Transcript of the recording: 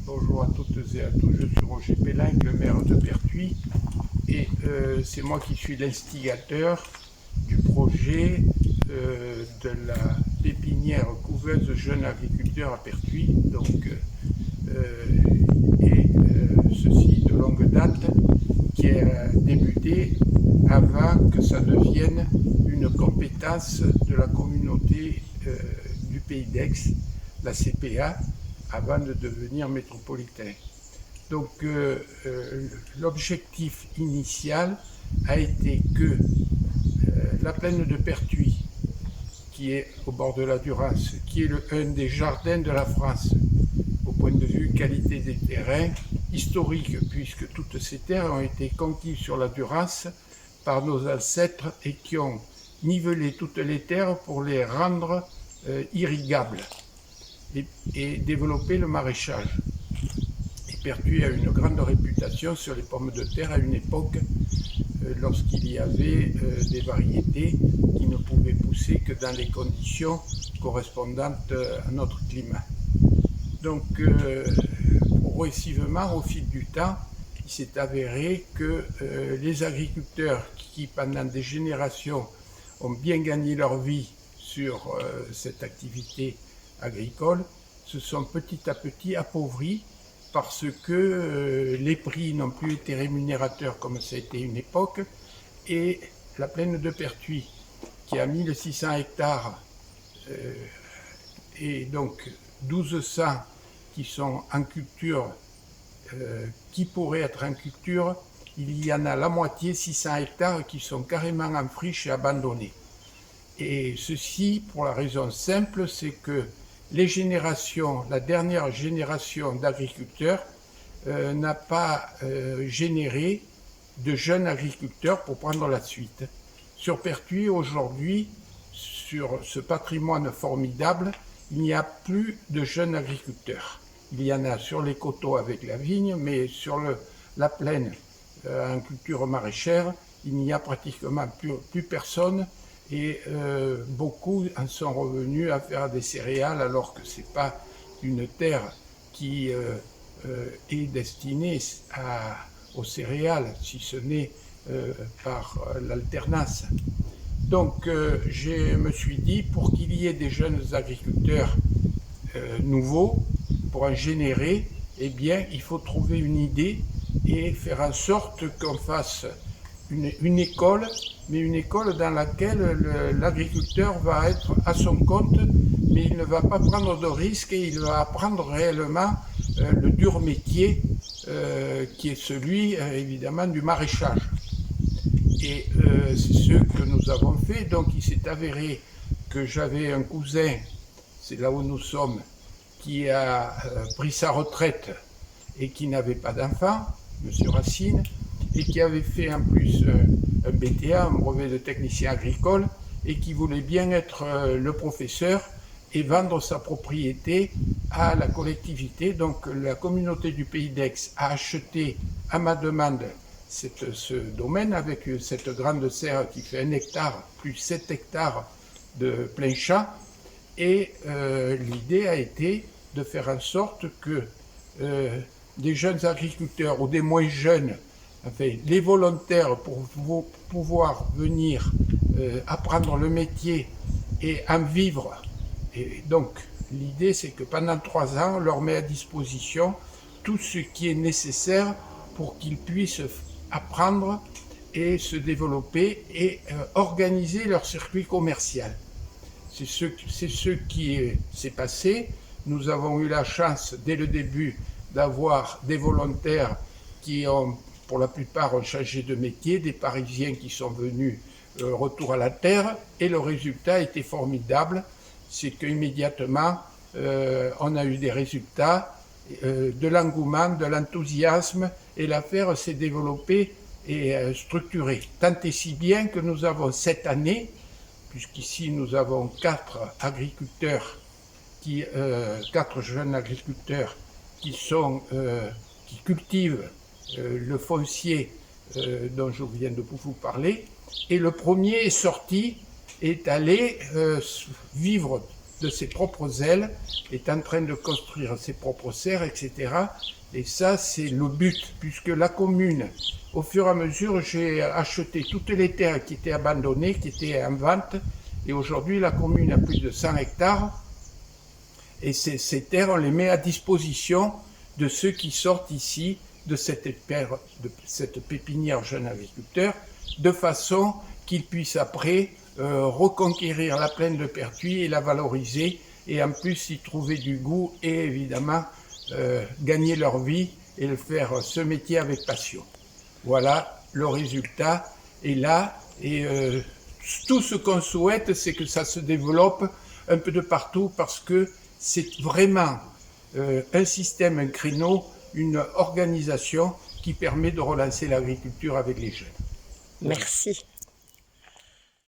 Bonjour à toutes et à tous, je suis Roger Pellin, le maire de Pertuis, et c'est moi qui suis l'instigateur du projet de la pépinière couveuse jeunes agriculteurs à Pertuis, ceci de longue date, qui a débuté avant que ça devienne une compétence de la communauté du Pays d'Aix, la CPA, avant de devenir métropolitain. Donc l'objectif initial a été que la plaine de Pertuis, qui est au bord de la Durance, qui est un des jardins de la France, au point de vue qualité des terrains, historique, puisque toutes ces terres ont été conquises sur la Durance par nos ancêtres et qui ont nivelé toutes les terres pour les rendre irrigables et développer le maraîchage. Et Pertuis a une grande réputation sur les pommes de terre à une époque lorsqu'il y avait des variétés qui ne pouvaient pousser que dans les conditions correspondantes à notre climat. Donc progressivement, au fil du temps, il s'est avéré que les agriculteurs qui pendant des générations ont bien gagné leur vie sur cette activité agricole se sont petit à petit appauvris parce que les prix n'ont plus été rémunérateurs comme ça a été une époque, et la plaine de Pertuis, qui a 1600 hectares et donc 1200 qui sont en culture, qui pourraient être en culture, il y en a la moitié, 600 hectares, qui sont carrément en friche et abandonnés. Et ceci pour la raison simple, c'est que la dernière génération d'agriculteurs n'a pas généré de jeunes agriculteurs pour prendre la suite. Sur Pertuis, aujourd'hui, sur ce patrimoine formidable, il n'y a plus de jeunes agriculteurs. Il y en a sur les coteaux avec la vigne, mais sur la plaine en culture maraîchère, il n'y a pratiquement plus personne. Et beaucoup en sont revenus à faire des céréales, alors que ce n'est pas une terre qui est destinée aux céréales, si ce n'est par l'alternance. Donc je me suis dit, pour qu'il y ait des jeunes agriculteurs nouveaux, pour en générer, eh bien, il faut trouver une idée et faire en sorte qu'on fasse une école, mais une école dans laquelle l'agriculteur va être à son compte, mais il ne va pas prendre de risques et il va apprendre réellement le dur métier qui est celui, évidemment, du maraîchage. Et c'est ce que nous avons fait. Donc il s'est avéré que j'avais un cousin, c'est là où nous sommes, qui a pris sa retraite et qui n'avait pas d'enfant, M. Racine, et qui avait fait en plus un BTA, un brevet de technicien agricole, et qui voulait bien être le professeur et vendre sa propriété à la collectivité. Donc la communauté du Pays d'Aix a acheté à ma demande ce domaine avec cette grande serre qui fait 1 hectare plus 7 hectares de plein champ, et l'idée a été de faire en sorte que des jeunes agriculteurs ou des moins jeunes, enfin, les volontaires pour pouvoir venir apprendre le métier et en vivre. Et donc, l'idée, c'est que pendant 3 ans, on leur met à disposition tout ce qui est nécessaire pour qu'ils puissent apprendre et se développer et organiser leur circuit commercial. C'est ce qui s'est passé. Nous avons eu la chance, dès le début, d'avoir des volontaires qui ont, pour la plupart, ont changé de métier, des Parisiens qui sont venus retour à la terre, et le résultat était formidable. C'est qu'immédiatement, on a eu des résultats, de l'engouement, de l'enthousiasme, et l'affaire s'est développée et structurée. Tant et si bien que nous avons cette année, puisqu'ici nous avons 4 agriculteurs, 4 jeunes agriculteurs qui cultivent le foncier dont je viens de vous parler, et le premier est sorti, est allé vivre de ses propres ailes, est en train de construire ses propres serres, etc. Et ça, c'est le but, puisque la commune, au fur et à mesure, j'ai acheté toutes les terres qui étaient abandonnées, qui étaient en vente, et aujourd'hui, la commune a plus de 100 hectares, et ces terres, on les met à disposition de ceux qui sortent ici de cette pépinière jeunes agriculteurs, de façon qu'ils puissent après reconquérir la plaine de Pertuis et la valoriser, et en plus y trouver du goût et évidemment gagner leur vie et le faire ce métier avec passion. Voilà, le résultat est là, et tout ce qu'on souhaite, c'est que ça se développe un peu de partout, parce que c'est vraiment un système, un créneau, une organisation qui permet de relancer l'agriculture avec les jeunes. Merci.